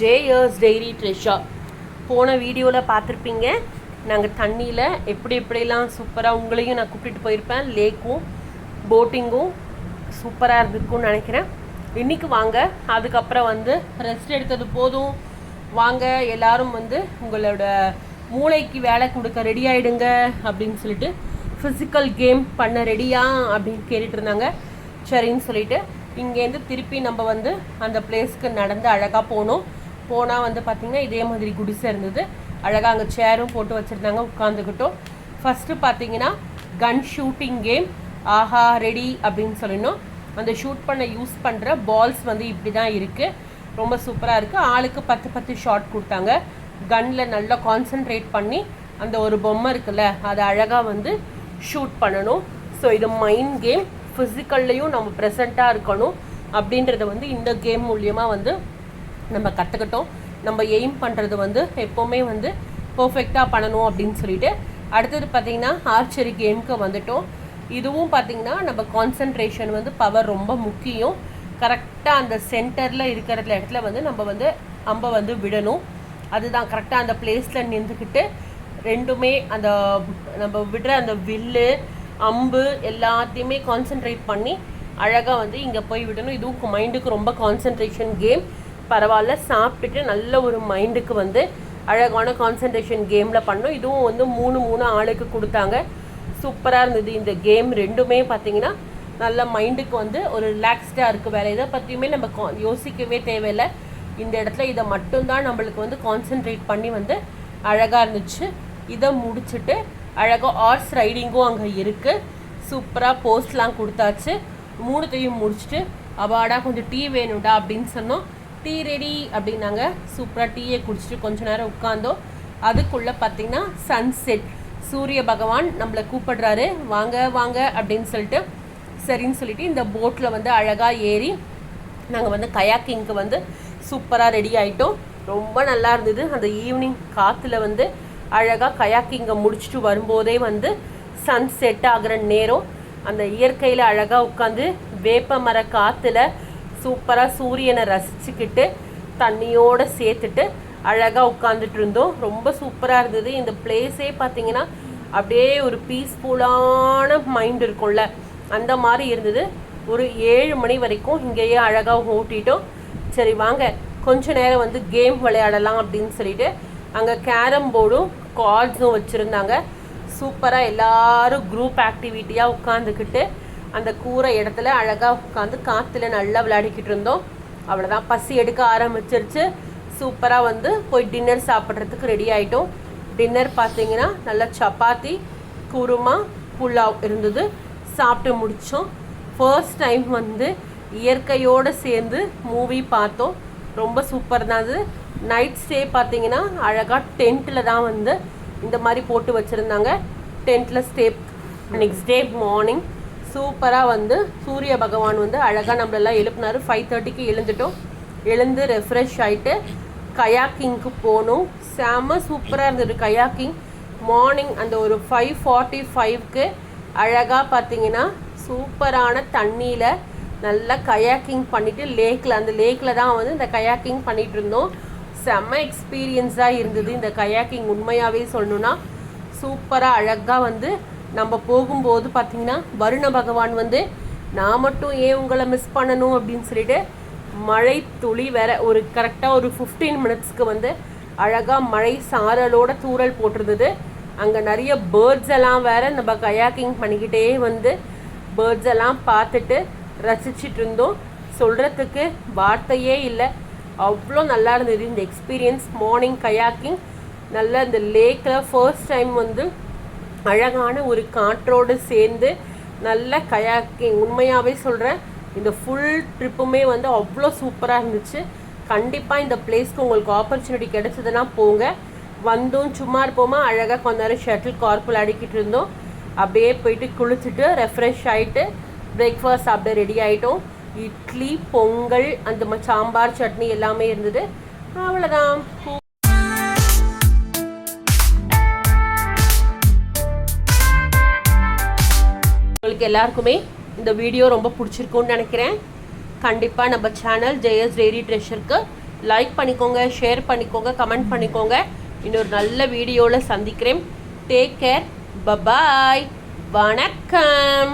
JS dairy treasure. போன வீடியோவில் பார்த்துருப்பீங்க, நாங்கள் தண்ணியில் எப்படிலாம் சூப்பராக உங்களையும் நான் கூப்பிட்டு போயிருப்பேன். லேக்கும் போட்டிங்கும் சூப்பராக இருந்திருக்கும்னு நினைக்கிறேன். இன்றைக்கி வாங்க, அதுக்கப்புறம் ரெஸ்ட் எடுத்தது போதும், வாங்க எல்லோரும் உங்களோட மூளைக்கு வேலை கொடுக்க ரெடி ஆகிடுங்க அப்படின்னு சொல்லிட்டு ஃபிசிக்கல் கேம் பண்ண ரெடியா அப்படின்னு கேட்டுட்டு இருந்தாங்க. சரின்னு சொல்லிட்டு இங்கேருந்து திருப்பி நம்ம அந்த பிளேஸ்க்கு நடந்து அழகாக போனால் பார்த்திங்கன்னா இதே மாதிரி குடிசை இருந்தது. அழகாக அங்கே சேரும் போட்டு வச்சுருந்தாங்க, உட்காந்துக்கிட்டோம். ஃபஸ்ட்டு பார்த்தீங்கன்னா கன் ஷூட்டிங் கேம். ஆஹா ரெடி அப்படின்னு சொல்லணும். அந்த ஷூட் பண்ண யூஸ் பண்ணுற பால்ஸ் இப்படி தான் இருக்குது. ரொம்ப சூப்பராக இருக்குது. ஆளுக்கு 10 ஷாட் கொடுத்தாங்க. கன்னில் நல்லா கான்சன்ட்ரேட் பண்ணி அந்த ஒரு பொம்மை இருக்குல்ல, அதை அழகாக ஷூட் பண்ணணும். ஸோ இது மைண்ட் கேம். ஃபிசிக்கல்லையும் நம்ம ப்ரெசண்ட்டாக இருக்கணும் அப்படின்றத இந்த கேம் மூலியமாக நம்ம கற்றுக்கிட்டோம். நம்ம எய்ம் பண்ணுறது எப்போவுமே பர்ஃபெக்டாக பண்ணணும் அப்படின்னு சொல்லிட்டு. அடுத்தது பார்த்திங்கன்னா ஆர்ச்சரி கேமுக்கு வந்துட்டோம். இதுவும் பார்த்திங்கன்னா நம்ம கான்சன்ட்ரேஷன் பவர் ரொம்ப முக்கியம். கரெக்டாக அந்த சென்டரில் இருக்கிற இடத்துல நம்ம அம்பை விடணும். அதுதான் கரெக்டாக அந்த பிளேஸில் நின்றுக்கிட்டு ரெண்டுமே அந்த நம்ம விடுற அந்த வில்லு அம்பு எல்லாத்தையுமே கான்சென்ட்ரேட் பண்ணி அழகாக இங்கே போய் விடணும். இதுவும் மைண்டுக்கு ரொம்ப கான்சன்ட்ரேஷன் கேம். பரவாயில்ல, சாப்பிட்டுட்டு நல்ல ஒரு மைண்டுக்கு அழகான கான்சன்ட்ரேஷன் கேமில் பண்ணோம். இதுவும் 3 ஆளுக்கு கொடுத்தாங்க. சூப்பராக இருந்தது இந்த கேம். ரெண்டுமே பார்த்திங்கன்னா நல்ல மைண்டுக்கு ஒரு ரிலாக்ஸ்டாக இருக்குது. வேறு எதை பற்றியுமே நம்ம யோசிக்கவே தேவையில்லை. இந்த இடத்துல இதை மட்டும்தான் நம்மளுக்கு கான்சென்ட்ரேட் பண்ணி அழகாக இருந்துச்சு. இதை முடிச்சுட்டு அழகாக ஹார்ஸ் ரைடிங்கும் அங்கே இருக்குது. சூப்பராக போஸ்ட்லாம் கொடுத்தாச்சு. 3த்தையும் முடிச்சுட்டு அவாடா கொஞ்சம் டீ வேணும்டா அப்படின்னு சொன்னோம். டீ ரெடி அப்படின்னாங்க. சூப்பராக டீயை குடிச்சிட்டு கொஞ்ச நேரம் உட்காந்தோம். அதுக்குள்ளே பார்த்திங்கன்னா சன்செட், சூரிய பகவான் நம்மளை கூப்பிடுறாரு, வாங்க வாங்க அப்படின்னு சொல்லிட்டு. சரின்னு சொல்லிட்டு இந்த போட்டில் அழகாக ஏறி நாங்கள் கயாக்கிங்க்கு சூப்பராக ரெடி ஆகிட்டோம். ரொம்ப நல்லா இருந்தது. அந்த ஈவினிங் காற்றுல அழகாக கயாக்கிங்கை முடிச்சுட்டு வரும்போதே சன்செட் ஆகிற நேரம் அந்த இயற்கையில் அழகாக உட்காந்து வேப்ப மர காற்றுல சூப்பராக சூரியனை ரசிச்சுக்கிட்டு தண்ணியோடு சேர்த்துட்டு அழகாக உட்காந்துட்டு இருந்தோம். ரொம்ப சூப்பராக இருந்தது. இந்த பிளேஸே பார்த்திங்கன்னா அப்படியே ஒரு பீஸ்ஃபுல்லான மைண்ட் இருக்கும்ல, அந்த மாதிரி இருந்தது. ஒரு 7 மணி வரைக்கும் இங்கேயே அழகாக ஓட்டிட்டோம். சரி வாங்க கொஞ்ச நேரம் கேம் விளையாடலாம் அப்படின்னு சொல்லிட்டு அங்கே கேரம் போர்டும் கார்ட்ஸும் வச்சுருந்தாங்க. சூப்பராக எல்லோரும் குரூப் ஆக்டிவிட்டியாக உட்காந்துக்கிட்டு அந்த கூரை இடத்துல அழகாக உட்காந்து காற்றுல நல்லா விளையாடிக்கிட்டு இருந்தோம். அவ்வளோதான், பசி எடுக்க ஆரம்பிச்சிருச்சு. சூப்பராக போய் டின்னர் சாப்பிட்றதுக்கு ரெடி ஆகிட்டோம். டின்னர் பார்த்திங்கன்னா நல்லா சப்பாத்தி, குருமா, புலாவ் இருந்தது. சாப்பிட்டு முடித்தோம். ஃபர்ஸ்ட் டைம் இயற்கையோடு சேர்ந்து மூவி பார்த்தோம். ரொம்ப சூப்பர் தான். அது நைட் ஸ்டே பார்த்திங்கன்னா அழகாக டென்ட்டில் தான் இந்த மாதிரி போட்டு வச்சுருந்தாங்க. டென்ட்டில் ஸ்டே. நெக்ஸ்ட் டே மார்னிங் சூப்பராக சூரிய பகவான் அழகாக நம்மளெல்லாம் எழுப்பினார். 5:30க்கு எழுந்துட்டோம். எழுந்து ரெஃப்ரெஷ் ஆகிட்டு கயாக்கிங்க்கு போகணும். செம்ம சூப்பராக இருந்தது கயாக்கிங். மார்னிங் அந்த ஒரு 5:45க்கு அழகாக பார்த்திங்கன்னா சூப்பரான தண்ணியில் நல்லா கயாக்கிங் பண்ணிவிட்டு லேக்கில், அந்த லேக்கில் தான் இந்த கயாக்கிங் பண்ணிகிட்டு இருந்தோம். செம்ம எக்ஸ்பீரியன்ஸாக இருந்தது இந்த கயாக்கிங். உண்மையாகவே சொல்லணுன்னா சூப்பராக அழகாக நம்ம போகும்போது பார்த்திங்கன்னா வருண பகவான் நான் மட்டும் ஏன் உங்களை மிஸ் பண்ணணும் அப்படின்னு சொல்லிட்டு மழை துளி வேறு ஒரு கரெக்டாக ஒரு 15 மினிட்ஸ்க்கு அழகாக மழை சாரலோட தூறல் போட்டிருந்தது. அங்கே நிறைய பேர்ட்ஸ் எல்லாம் வேறு நம்ம கயாக்கிங் பண்ணிக்கிட்டே பேர்ட்ஸ் எல்லாம் பார்த்துட்டு ரசிச்சுட்டு இருந்தோம். சொல்கிறதுக்கு வார்த்தையே இல்லை, அவ்வளோ நல்லா இருந்தது இந்த எக்ஸ்பீரியன்ஸ். மார்னிங் கயாக்கிங் நல்ல இந்த லேக்கில் ஃபர்ஸ்ட் டைம் அழகான ஒரு காற்றோடு சேர்ந்து நல்ல கயாக்கிங். உண்மையாகவே சொல்கிறேன், இந்த ஃபுல் ட்ரிப்புமே அவ்வளோ சூப்பராக இருந்துச்சு. கண்டிப்பாக இந்த பிளேஸ்க்கு உங்களுக்கு ஆப்பர்ச்சுனிட்டி கிடைச்சதுன்னா போங்க. சும்மா இருப்போமா, அழகாக கொஞ்ச நேரம் ஷட்டில் கார்க் விளையாடிக்கிட்டு இருந்தோம். அப்படியே போயிட்டு குளிச்சுட்டு ரெஃப்ரெஷ் ஆகிட்டு பிரேக்ஃபாஸ்ட் அப்படியே ரெடி ஆகிட்டோம். இட்லி, பொங்கல், அந்த சாம்பார், சட்னி எல்லாமே இருந்தது. அவ்வளோதான். உங்களுக்கு எல்லாருக்குமே இந்த வீடியோ ரொம்ப பிடிச்சிருக்குன்னு நினைக்கிறேன். கண்டிப்பாக நம்ம சேனல் ஜேஎஸ் டெய்ரி ட்ரெஷருக்கு லைக் பண்ணிக்கோங்க, ஷேர் பண்ணிக்கோங்க, கமெண்ட் பண்ணிக்கோங்க. இன்னொரு நல்ல வீடியோவில் சந்திக்கிறேன். டேக் கேர், பபாய், வணக்கம்.